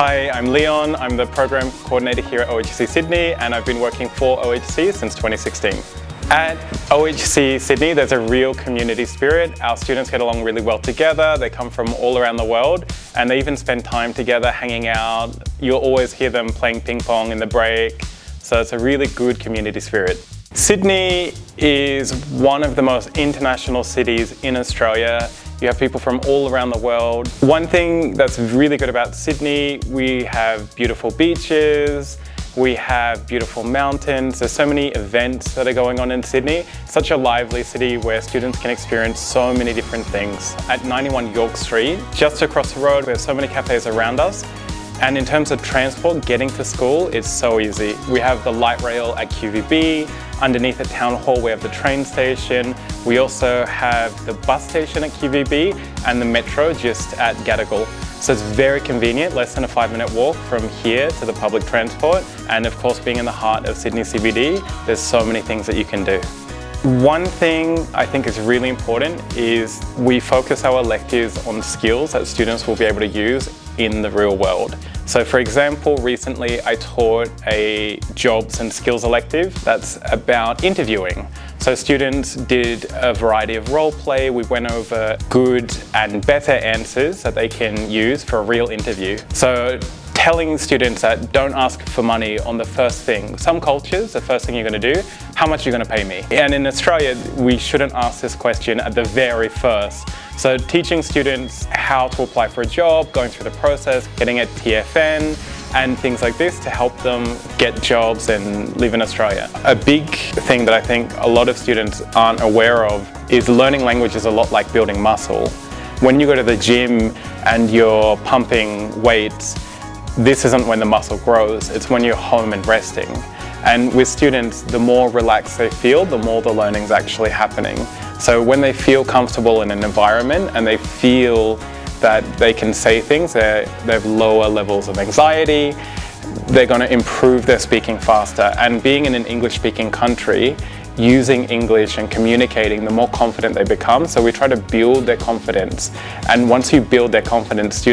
Hi, I'm Leon. I'm the Program Coordinator here at OHC Sydney, and I've been working for OHC since 2016. At OHC Sydney, there's a real community spirit. Our students get along really well together. They come from all around the world, and they even spend time together hanging out. You'll always hear them playing ping pong in the break. So it's a really good community spirit. Sydney is one of the most international cities in Australia. You have people from all around the world. One thing that's really good about Sydney, we have beautiful beaches, we have beautiful mountains. There's so many events that are going on in Sydney. Such a lively city where students can experience so many different things. At 91 York Street, just across the road, we have so many cafes around us. And in terms of transport, getting to school is so easy. We have the light rail at QVB. Underneath the town hall, we have the train station. We also have the bus station at QVB and the metro just at Gadigal. So it's very convenient, less than a 5-minute walk from here to the public transport. And of course, being in the heart of Sydney CBD, there's so many things that you can do. One thing I think is really important is we focus our electives on skills that students will be able to use in the real world. So for example, recently I taught a jobs and skills elective that's about interviewing. So students did a variety of role play. We went over good and better answers that they can use for a real interview. So telling students that don't ask for money on the first thing. Some cultures, the first thing you're going to do, how much are you going to pay me? And in Australia, we shouldn't ask this question at the very first. So teaching students how to apply for a job, going through the process, getting a TFN, and things like this to help them get jobs and live in Australia. A big thing that I think a lot of students aren't aware of is learning language is a lot like building muscle. When you go to the gym and you're pumping weights, this isn't when the muscle grows, it's when you're home and resting. And with students, the more relaxed they feel, the more the learning's actually happening. So when they feel comfortable in an environment and they feel that they can say things, they have lower levels of anxiety, they're going to improve their speaking faster. And being in an English-speaking country, using English and communicating, the more confident they become. So we try to build their confidence. And once you build their confidence,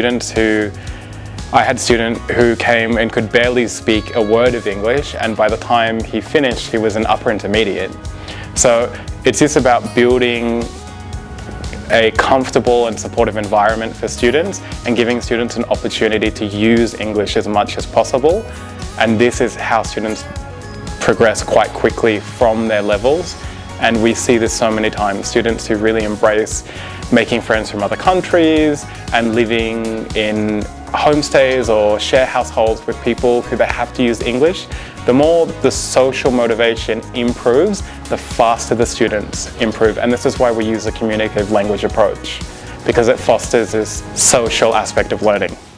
I had a student who came and could barely speak a word of English, and by the time he finished, he was an upper intermediate. So it's just about building a comfortable and supportive environment for students and giving students an opportunity to use English as much as possible. And this is how students progress quite quickly from their levels. And we see this so many times, students who really embrace making friends from other countries and living in homestays or share households with people who they have to use English. The more the social motivation improves, the faster the students improve. And this is why we use a communicative language approach, because it fosters this social aspect of learning.